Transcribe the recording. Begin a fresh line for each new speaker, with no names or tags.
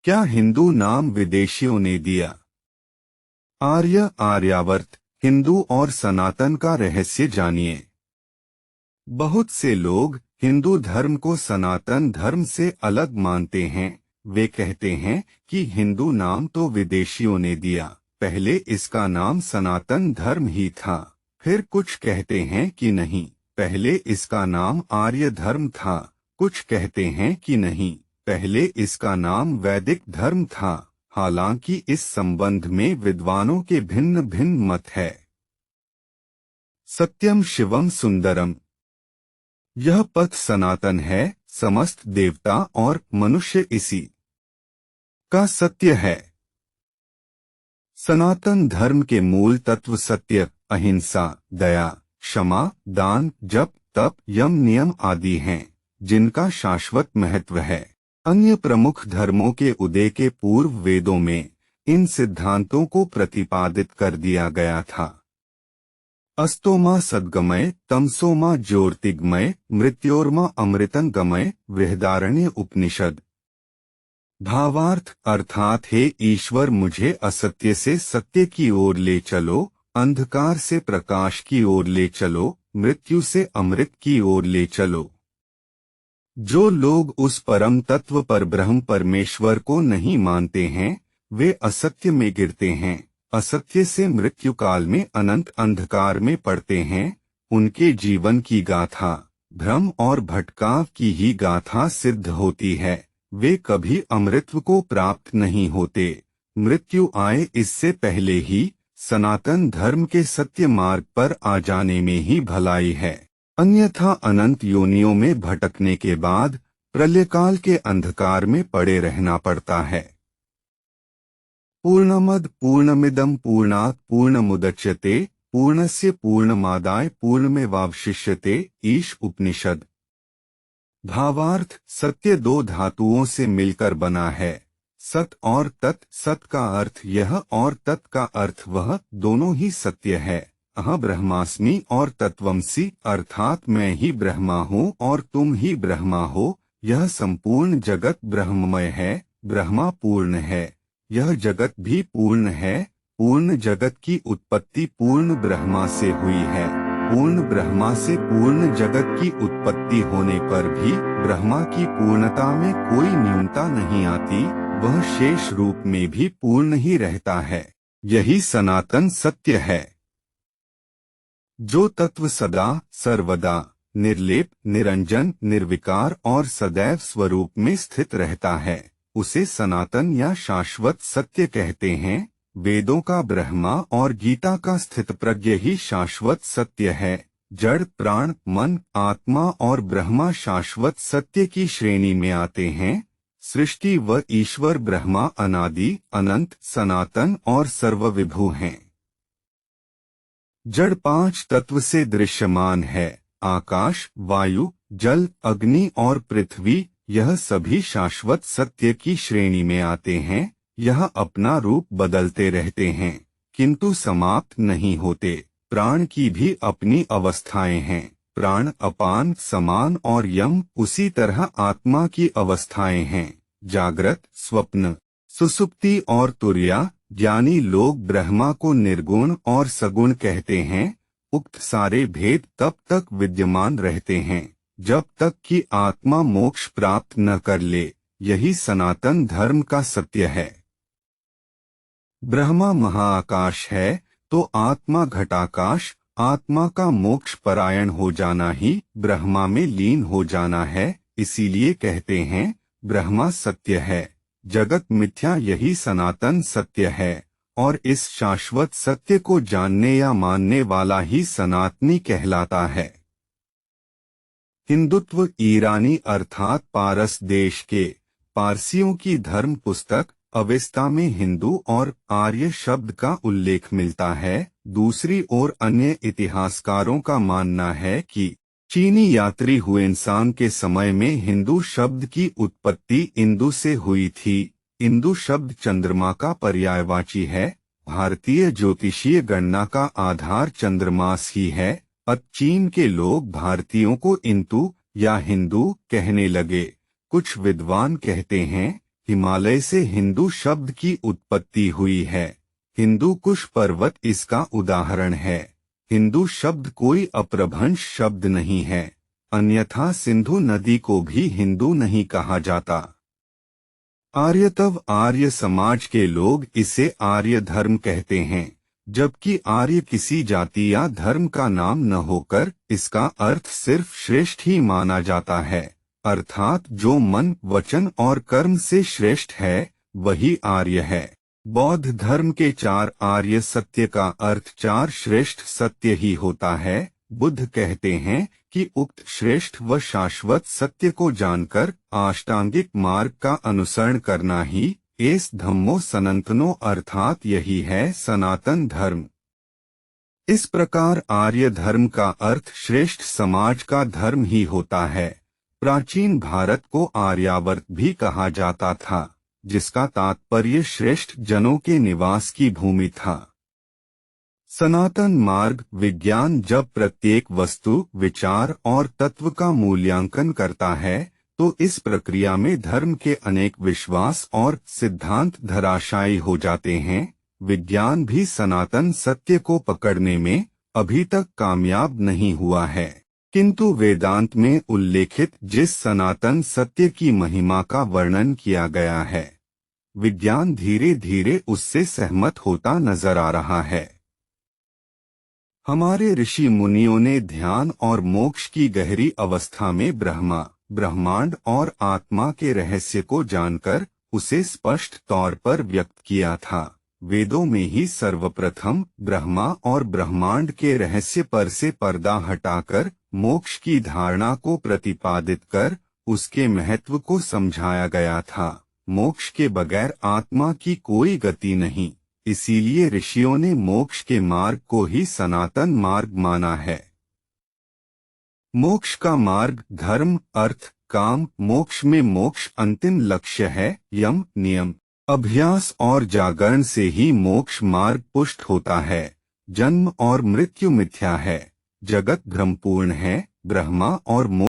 क्या हिंदू नाम विदेशियों ने दिया? आर्य, आर्यावर्त, हिंदू और सनातन का रहस्य जानिए। बहुत से लोग हिंदू धर्म को सनातन धर्म से अलग मानते हैं। वे कहते हैं कि हिंदू नाम तो विदेशियों ने दिया, पहले इसका नाम सनातन धर्म ही था। फिर कुछ कहते हैं कि नहीं, पहले इसका नाम आर्य धर्म था। कुछ कहते हैं कि नहीं, पहले इसका नाम वैदिक धर्म था। हालांकि इस संबंध में विद्वानों के भिन्न भिन्न मत है। सत्यम शिवम सुंदरम। यह पथ सनातन है, समस्त देवता और मनुष्य इसी का सत्य है। सनातन धर्म के मूल तत्व सत्य, अहिंसा, दया, क्षमा, दान, जप, तप, यम, नियम आदि हैं, जिनका शाश्वत महत्व है। अन्य प्रमुख धर्मों के उदय के पूर्व वेदों में इन सिद्धांतों को प्रतिपादित कर दिया गया था। अस्तोमा सद्गमय, तमसोमा ज्योतिर्गमय, मृत्योर्मा अमृतंगमय, बृहदारण्य उपनिषद। भावार्थ अर्थात हे ईश्वर, मुझे असत्य से सत्य की ओर ले चलो, अंधकार से प्रकाश की ओर ले चलो, मृत्यु से अमृत की ओर ले चलो। जो लोग उस परम तत्व पर ब्रह्म परमेश्वर को नहीं मानते हैं, वे असत्य में गिरते हैं, असत्य से मृत्यु काल में अनंत अंधकार में पड़ते हैं। उनके जीवन की गाथा भ्रम और भटकाव की ही गाथा सिद्ध होती है। वे कभी अमृतत्व को प्राप्त नहीं होते। मृत्यु आए इससे पहले ही सनातन धर्म के सत्य मार्ग पर आ जाने में ही भलाई है। अन्यथा अनंत योनियों में भटकने के बाद प्रलयकाल के अंधकार में पड़े रहना पड़ता है। पूर्णमद पूर्णमिदं पूर्णात् पूर्णमुदच्यते पूर्णस्य पूर्णमादाय पूर्णमेवावशिष्यते। ईश उपनिषद। भावार्थ सत्य दो धातुओं से मिलकर बना है, सत और तत्। सत का अर्थ यह और तत् का अर्थ वह, दोनों ही सत्य है। अह ब्रह्मास्मि और तत्वमसि अर्थात मैं ही ब्रह्मा हूँ और तुम ही ब्रह्मा हो। यह संपूर्ण जगत ब्रह्ममय है, ब्रह्मा पूर्ण है, यह जगत भी पूर्ण है। पूर्ण जगत की उत्पत्ति पूर्ण ब्रह्मा से हुई है। पूर्ण ब्रह्मा से पूर्ण जगत की उत्पत्ति होने पर भी ब्रह्मा की पूर्णता में कोई न्यूनता नहीं आती, वह शेष रूप में भी पूर्ण ही रहता है। यही सनातन सत्य है। जो तत्व सदा सर्वदा निर्लेप, निरंजन, निर्विकार और सदैव स्वरूप में स्थित रहता है, उसे सनातन या शाश्वत सत्य कहते हैं। वेदों का ब्रह्मा और गीता का स्थित प्रज्ञ ही शाश्वत सत्य है। जड़, प्राण, मन, आत्मा और ब्रह्मा शाश्वत सत्य की श्रेणी में आते हैं। सृष्टि व ईश्वर ब्रह्मा अनादि, अनंत, सनातन और सर्वविभू हैं। जड़ पांच तत्व से दृश्यमान है, आकाश, वायु, जल, अग्नि और पृथ्वी। यह सभी शाश्वत सत्य की श्रेणी में आते हैं। यह अपना रूप बदलते रहते हैं, किंतु समाप्त नहीं होते। प्राण की भी अपनी अवस्थाएं हैं। प्राण, अपान, समान और यम, उसी तरह आत्मा की अवस्थाएं हैं। जागृत, स्वप्न, सुसुप्ति और तुर्या। ज्ञानी लोग ब्रह्मा को निर्गुण और सगुण कहते हैं। उक्त सारे भेद तब तक विद्यमान रहते हैं जब तक कि आत्मा मोक्ष प्राप्त न कर ले। यही सनातन धर्म का सत्य है। ब्रह्मा महाआकाश है तो आत्मा घटाकाश। आत्मा का मोक्ष परायण हो जाना ही ब्रह्मा में लीन हो जाना है। इसीलिए कहते हैं ब्रह्मा सत्य है, जगत मिथ्या। यही सनातन सत्य है और इस शाश्वत सत्य को जानने या मानने वाला ही सनातनी कहलाता है। हिंदुत्व ईरानी अर्थात पारस देश के पारसियों की धर्म पुस्तक अवेस्ता में हिंदू और आर्य शब्द का उल्लेख मिलता है। दूसरी ओर अन्य इतिहासकारों का मानना है कि चीनी यात्री हुएनसांग के समय में हिंदू शब्द की उत्पत्ति इंदु से हुई थी। इंदु शब्द चंद्रमा का पर्यायवाची है। भारतीय ज्योतिषीय गणना का आधार चंद्रमास ही है। अब चीन के लोग भारतीयों को इंतु या हिंदू कहने लगे। कुछ विद्वान कहते हैं हिमालय से हिंदू शब्द की उत्पत्ति हुई है। हिंदू कुश पर्वत इसका उदाहरण है। हिंदू शब्द कोई अपभ्रंश शब्द नहीं है, अन्यथा सिंधु नदी को भी हिंदू नहीं कहा जाता। आर्यतव आर्य समाज के लोग इसे आर्य धर्म कहते हैं, जबकि आर्य किसी जाति या धर्म का नाम न होकर इसका अर्थ सिर्फ श्रेष्ठ ही माना जाता है, अर्थात जो मन, वचन और कर्म से श्रेष्ठ है वही आर्य है। बौद्ध धर्म के 4 आर्य सत्य का अर्थ 4 श्रेष्ठ सत्य ही होता है। बुद्ध कहते हैं कि उक्त श्रेष्ठ व शाश्वत सत्य को जानकर अष्टांगिक मार्ग का अनुसरण करना ही एस धम्मो सनातनो अर्थात यही है सनातन धर्म। इस प्रकार आर्य धर्म का अर्थ श्रेष्ठ समाज का धर्म ही होता है। प्राचीन भारत को आर्यावर्त भी कहा जाता था, जिसका तात्पर्य श्रेष्ठ जनों के निवास की भूमि था। सनातन मार्ग विज्ञान जब प्रत्येक वस्तु, विचार और तत्व का मूल्यांकन करता है तो इस प्रक्रिया में धर्म के अनेक विश्वास और सिद्धांत धराशायी हो जाते हैं। विज्ञान भी सनातन सत्य को पकड़ने में अभी तक कामयाब नहीं हुआ है, किंतु वेदांत में उल्लेखित जिस सनातन सत्य की महिमा का वर्णन किया गया है, विज्ञान धीरे धीरे उससे सहमत होता नजर आ रहा है। हमारे ऋषि मुनियों ने ध्यान और मोक्ष की गहरी अवस्था में ब्रह्मा, ब्रह्मांड और आत्मा के रहस्य को जानकर उसे स्पष्ट तौर पर व्यक्त किया था। वेदों में ही सर्वप्रथम ब्रह्मा और ब्रह्मांड के रहस्य पर से पर्दा हटाकर मोक्ष की धारणा को प्रतिपादित कर उसके महत्व को समझाया गया था। मोक्ष के बगैर आत्मा की कोई गति नहीं, इसीलिए ऋषियों ने मोक्ष के मार्ग को ही सनातन मार्ग माना है। मोक्ष का मार्ग धर्म, अर्थ, काम, मोक्ष में मोक्ष अंतिम लक्ष्य है। यम, नियम, अभ्यास और जागरण से ही मोक्ष मार्ग पुष्ट होता है। जन्म और मृत्यु मिथ्या है, जगत भ्रमपूर्ण है। ब्रह्मा और